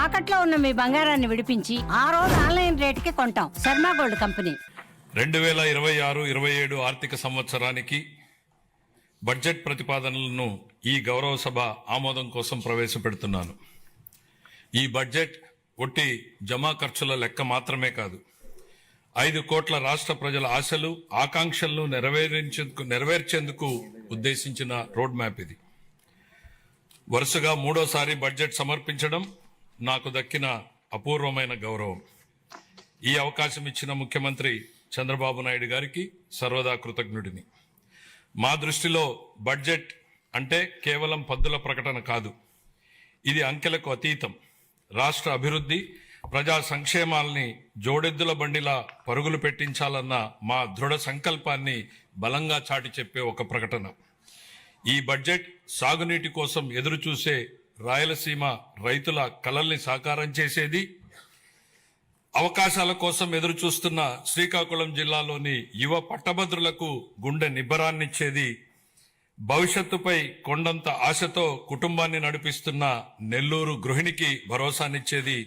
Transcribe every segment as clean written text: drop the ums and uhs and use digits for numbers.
తాకట్లో ఉన్న మీ బంగారాన్ని విడిపించి ఆ రోజు ఆన్లైన్ రేటుకి కొంటాం. Sharma gold company. 2026-27 ఆర్థిక సంవత్సరానికి బడ్జెట్ ప్రతిపాదనలను ఈ గౌరవ సభ ఆమోదం కోసం ప్రవేశపెడుతున్నాను. ఈ బడ్జెట్ ఒట్టి జమా ఖర్చుల లెక్క మాత్రమే కాదు, 5 కోట్ల రాష్ట్ర ప్రజల ఆశలు ఆకాంక్షలను నెరవేర్చేందుకు ఉద్దేశించిన రోడ్ మ్యాప్ ఇది. వరుసగా 3వసారి బడ్జెట్ సమర్పించడం నాకు దక్కిన అపూర్వమైన గౌరవం. ఈ అవకాశం ఇచ్చిన ముఖ్యమంత్రి చంద్రబాబు నాయుడు గారికి సర్వదా కృతజ్ఞుడిని. మా దృష్టిలో బడ్జెట్ అంటే కేవలం పద్దుల ప్రకటన కాదు, ఇది అంకెలకు అతీతం. రాష్ట్ర అభివృద్ధి, ప్రజా సంక్షేమాల్ని జోడెద్దుల బండిలా పరుగులు పెట్టించాలన్న మా దృఢ సంకల్పాన్ని బలంగా చాటి చెప్పే ఒక ప్రకటన. ఈ బడ్జెట్ సాగునీటి కోసం ఎదురుచూసే రాయలసీమ రైతుల కలల్ని సాకారం చేసేది, అవకాశాల కోసం ఎదురుచూస్తున్న శ్రీకాకుళం జిల్లాలోని యువ పట్టభద్రులకు గుండె నిబ్బరాన్నిచ్చేది, భవిష్యత్తుపై కొండంత ఆశతో కుటుంబాన్ని నడిపిస్తున్న నెల్లూరు గృహిణికి భరోసానిచ్చేది,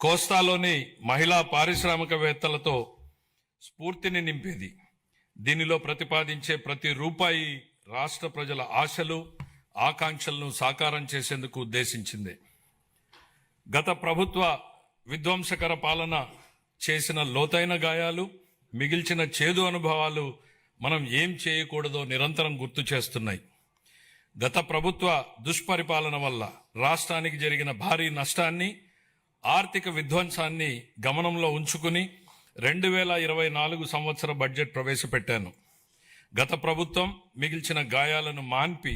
కోస్తాలోని మహిళా పారిశ్రామికవేత్తలతో స్ఫూర్తిని నింపేది. దీనిలో ప్రతిపాదించే ప్రతి రూపాయి రాష్ట్ర ప్రజల ఆశలు ఆకాంక్షలను సాకారం చేసేందుకు ఉద్దేశించింది. గత ప్రభుత్వ విధ్వంసకర పాలన చేసిన లోతైన గాయాలు, మిగిల్చిన చేదు అనుభవాలు మనం ఏం చేయకూడదో నిరంతరం గుర్తు చేస్తున్నాయి. గత ప్రభుత్వ దుష్పరిపాలన వల్ల రాష్ట్రానికి జరిగిన భారీ నష్టాన్ని, ఆర్థిక విధ్వంసాన్ని గమనంలో ఉంచుకుని 2024 సంవత్సర బడ్జెట్ ప్రవేశపెట్టాను. గత ప్రభుత్వం మిగిల్చిన గాయాలను మాన్పి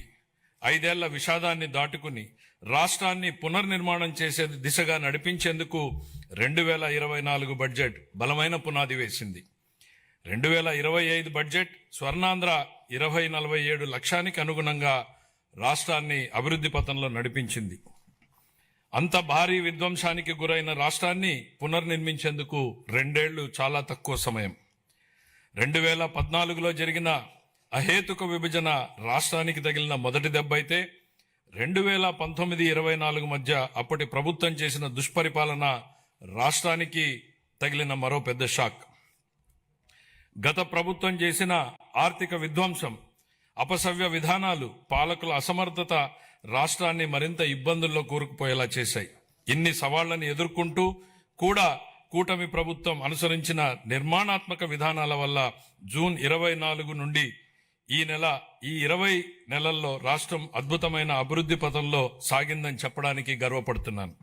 5 ఏళ్ల విషాదాన్ని దాటుకుని రాష్ట్రాన్ని పునర్నిర్మాణం చేసే దిశగా నడిపించేందుకు 2024 బడ్జెట్ బలమైన పునాది వేసింది. 2025 బడ్జెట్ స్వర్ణాంధ్ర 2047 లక్ష్యానికి అనుగుణంగా రాష్ట్రాన్ని అభివృద్ధి పథంలో నడిపించింది. అంత భారీ విధ్వంసానికి గురైన రాష్ట్రాన్ని పునర్నిర్మించేందుకు 2 ఏళ్లు చాలా తక్కువ సమయం. 2014లో జరిగిన అహేతుక విభజన రాష్ట్రానికి తగిలిన మొదటి దెబ్బ అయితే 2019-24 మధ్య అప్పటి ప్రభుత్వం చేసిన దుష్పరిపాలన రాష్ట్రానికి తగిలిన మరో పెద్ద షాక్. గత ప్రభుత్వం చేసిన ఆర్థిక విధ్వంసం, అపసవ్య విధానాలు, పాలకుల అసమర్థత రాష్ట్రాన్ని మరింత ఇబ్బందుల్లో కూరుకుపోయేలా చేశాయి. ఇన్ని సవాళ్లను ఎదుర్కొంటూ కూడా కూటమి ప్రభుత్వం అనుసరించిన నిర్మాణాత్మక విధానాల వల్ల జూన్ 24 నుండి ఈ 20 నెలల్లో రాష్ట్రం అద్భుతమైన అభివృద్ధి పథంలో సాగిందని చెప్పడానికి గర్వపడుతున్నాను.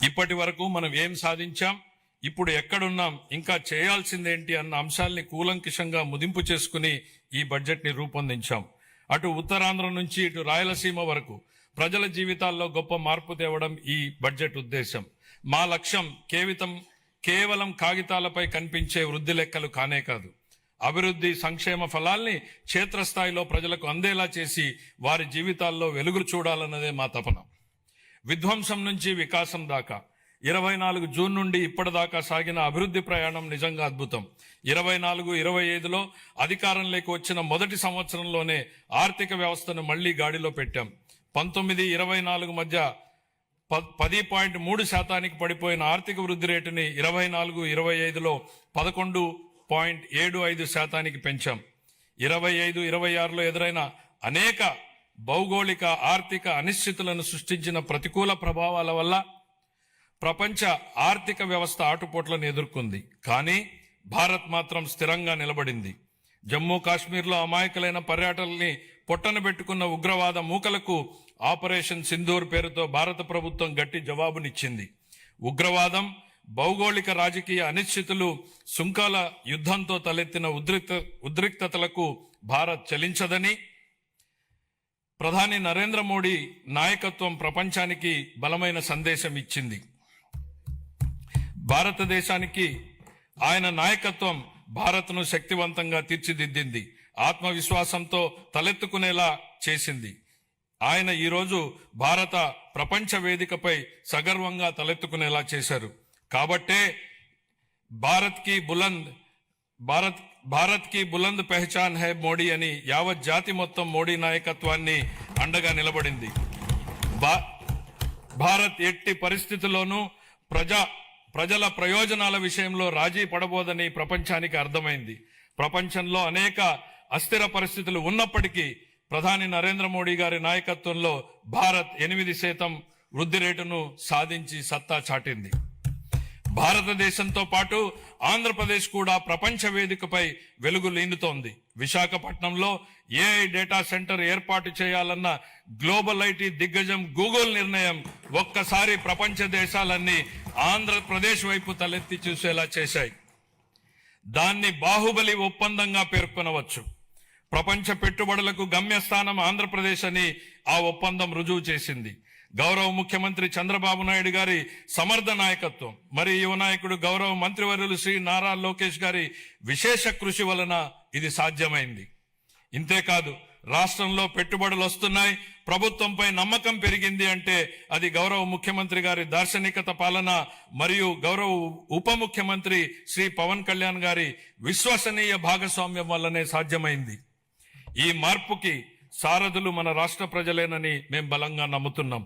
ఇప్పటి వరకు మనం ఏం సాధించాం, ఇప్పుడు ఎక్కడున్నాం, ఇంకా చేయాల్సిందేంటి అన్న అంశాల్ని కూలంకిషంగా ముదింపు చేసుకుని ఈ బడ్జెట్ ని రూపొందించాం. అటు ఉత్తరాంధ్ర నుంచి ఇటు రాయలసీమ వరకు ప్రజల జీవితాల్లో గొప్ప మార్పు తేవడం ఈ బడ్జెట్ ఉద్దేశం. మా లక్ష్యం కేవలం కాగితాలపై కనిపించే వృద్ధి లెక్కలు కానే కాదు, అభివృద్ధి సంక్షేమ ఫలాల్ని క్షేత్రస్థాయిలో ప్రజలకు అందేలా చేసి వారి జీవితాల్లో వెలుగులు చూడాలన్నదే మా తపన. విధ్వంసం నుంచి వికాసం దాకా 24 జూన్ నుండి ఇప్పటిదాకా సాగిన అభివృద్ధి ప్రయాణం నిజంగా అద్భుతం. 24-25లో అధికారంలోకి వచ్చిన మొదటి సంవత్సరంలోనే ఆర్థిక వ్యవస్థను మళ్లీ గాడిలో పెట్టాం. 19-24 మధ్య 10.3% పడిపోయిన ఆర్థిక వృద్ధి రేటుని 24-25లో 11.75% పెంచాం. 25-26లో ఎదురైన అనేక భౌగోళిక ఆర్థిక అనిశ్చితులను సృష్టించిన ప్రతికూల ప్రభావాల వల్ల ప్రపంచ ఆర్థిక వ్యవస్థ ఆటుపోట్లను ఎదుర్కొంది. కానీ భారత్ మాత్రం స్థిరంగా నిలబడింది. జమ్మూ కాశ్మీర్లో అమాయకులైన పర్యాటకుల్ని పొట్టన పెట్టుకున్న ఉగ్రవాద మూకలకు ఆపరేషన్ సింధూర్ పేరుతో భారత ప్రభుత్వం గట్టి జవాబునిచ్చింది. ఉగ్రవాదం, భౌగోళిక రాజకీయ అనిశ్చితులు, సుంకాల యుద్ధంతో తలెత్తిన ఉద్రిక్తతలకు భారత్ చలించదని ప్రధాని నరేంద్ర మోడీ నాయకత్వం ప్రపంచానికి బలమైన సందేశం ఇచ్చింది. భారతదేశానికి ఆయన నాయకత్వం భారత్ను శక్తివంతంగా తీర్చిదిద్దింది, ఆత్మవిశ్వాసంతో తలెత్తుకునేలా చేసింది. ఆయన ఈరోజు భారత ప్రపంచ వేదికపై సగర్వంగా తలెత్తుకునేలా చేశారు. కాబట్టే భారత్ కి బులంద్ పెహచాన్ హై మోడీ అని యావత్ జాతి మొత్తం మోడీ నాయకత్వాన్ని అండగా నిలబడింది. భారత్ ఎట్టి పరిస్థితుల్లోనూ ప్రజల ప్రయోజనాల విషయంలో రాజీ పడబోదని ప్రపంచానికి అర్థమైంది. ప్రపంచంలో అనేక అస్థిర పరిస్థితులు ఉన్నప్పటికీ ప్రధాని నరేంద్ర మోడీ గారి నాయకత్వంలో భారత్ 8% వృద్ధి రేటును సాధించి సత్తా చాటింది. భారతదేశంతో పాటు ఆంధ్రప్రదేశ్ కూడా ప్రపంచ వేదికపై వెలుగు లీనుతోంది. విశాఖపట్నంలో ఏఐ డేటా సెంటర్ ఏర్పాటు చేయాలన్న గ్లోబల్ ఐటీ దిగ్గజం గూగుల్ నిర్ణయం ఒక్కసారి ప్రపంచ దేశాలన్నీ ఆంధ్రప్రదేశ్ వైపు తలెత్తి చూసేలా చేశాయి. దాన్ని బాహుబలి ఒప్పందంగా పేర్కొనవచ్చు. ప్రపంచ పెట్టుబడులకు గమ్యస్థానం ఆంధ్రప్రదేశ్ అని ఆ ఒప్పందం రుజువు చేసింది. గౌరవ ముఖ్యమంత్రి చంద్రబాబు నాయుడు గారి సమర్థ నాయకత్వం, మరి యువ నాయకుడు గౌరవ మంత్రివర్యులు శ్రీ నారా లోకేష్ గారి విశేష కృషి వలన ఇది సాధ్యమైంది. ఇంతేకాదు, రాష్ట్రంలో పెట్టుబడులు వస్తున్నాయి, ప్రభుత్వంపై నమ్మకం పెరిగింది అంటే అది గౌరవ ముఖ్యమంత్రి గారి దార్శనికత పాలన మరియు గౌరవ ఉప ముఖ్యమంత్రి శ్రీ పవన్ కళ్యాణ్ గారి విశ్వసనీయ భాగస్వామ్యం వల్లనే సాధ్యమైంది. ఈ మార్పుకి సారథులు మన రాష్ట్ర ప్రజలేనని మేము బలంగా నమ్ముతున్నాం.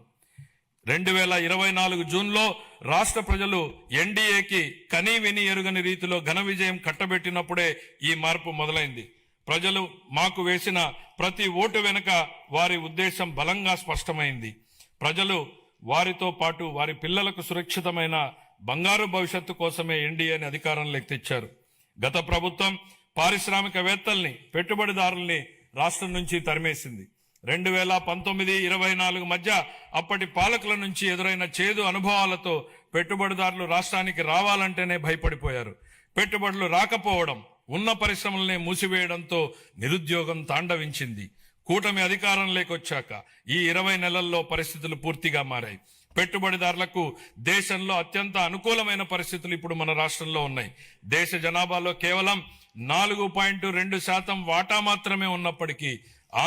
2024 జూన్లో రాష్ట్ర ప్రజలు ఎన్డీఏకి కనీ విని ఎరుగని రీతిలో ఘన విజయం కట్టబెట్టినప్పుడే ఈ మార్పు మొదలైంది. ప్రజలు మాకు వేసిన ప్రతి ఓటు వెనుక వారి ఉద్దేశం బలంగా స్పష్టమైంది. ప్రజలు వారితో పాటు వారి పిల్లలకు సురక్షితమైన బంగారు భవిష్యత్తు కోసమే ఎన్డీఏని అధికారంలోకి తెచ్చారు. గత ప్రభుత్వం పారిశ్రామికవేత్తల్ని, పెట్టుబడిదారుల్ని రాష్ట్రం నుంచి తరిమేసింది. 2019-24 మధ్య అప్పటి పాలకుల నుంచి ఎదురైన చేదు అనుభవాలతో పెట్టుబడిదారులు రాష్ట్రానికి రావాలంటేనే భయపడిపోయారు. పెట్టుబడులు రాకపోవడం, ఉన్న పరిశ్రమలనే మూసివేయడంతో నిరుద్యోగం తాండవించింది. కూటమి అధికారంలోకి వచ్చాక ఈ 20 నెలల్లో పరిస్థితులు పూర్తిగా మారాయి. పెట్టుబడిదారులకు దేశంలో అత్యంత అనుకూలమైన పరిస్థితులు ఇప్పుడు మన రాష్ట్రంలో ఉన్నాయి. దేశ జనాభాలో కేవలం 4.2% వాటా మాత్రమే ఉన్నప్పటికీ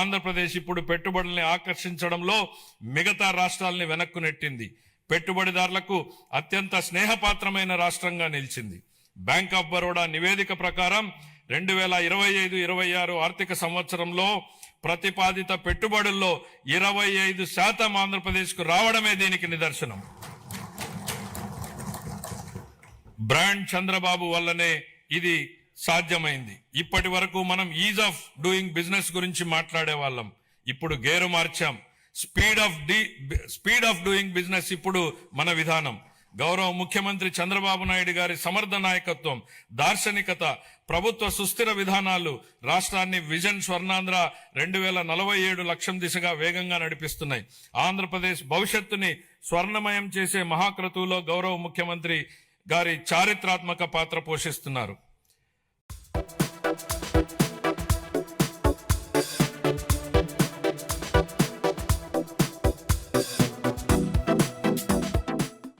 ఆంధ్రప్రదేశ్ ఇప్పుడు పెట్టుబడుల్ని ఆకర్షించడంలో మిగతా రాష్ట్రాలని వెనక్కు నెట్టింది. పెట్టుబడిదారులకు అత్యంత స్నేహపాత్రమైన రాష్ట్రంగా నిలిచింది. బ్యాంక్ ఆఫ్ బరోడా నివేదిక ప్రకారం 2025-26 ఆర్థిక సంవత్సరంలో ప్రతిపాదిత పెట్టుబడుల్లో 25% ఆంధ్రప్రదేశ్కు రావడమే దీనికి నిదర్శనం. బ్రాండ్ చంద్రబాబు వల్లనే ఇది సాధ్యమైంది. ఇప్పటి వరకు మనం ఈజ్ ఆఫ్ డూయింగ్ బిజినెస్ గురించి మాట్లాడే వాళ్ళం, ఇప్పుడు గేరు మార్చాం. స్పీడ్ ఆఫ్ డూయింగ్ బిజినెస్ ఇప్పుడు మన విధానం. గౌరవ ముఖ్యమంత్రి చంద్రబాబు నాయుడు గారి సమర్థ నాయకత్వం, దార్శనికత, ప్రభుత్వ సుస్థిర విధానాలు రాష్ట్రాన్ని విజన్ స్వర్ణాంధ్ర 2047 లక్ష్యం దిశగా వేగంగా నడిపిస్తున్నాయి. ఆంధ్రప్రదేశ్ భవిష్యత్తుని స్వర్ణమయం చేసే మహాక్రతువులో గౌరవ ముఖ్యమంత్రి గారి చారిత్రాత్మక పాత్ర పోషిస్తున్నారు.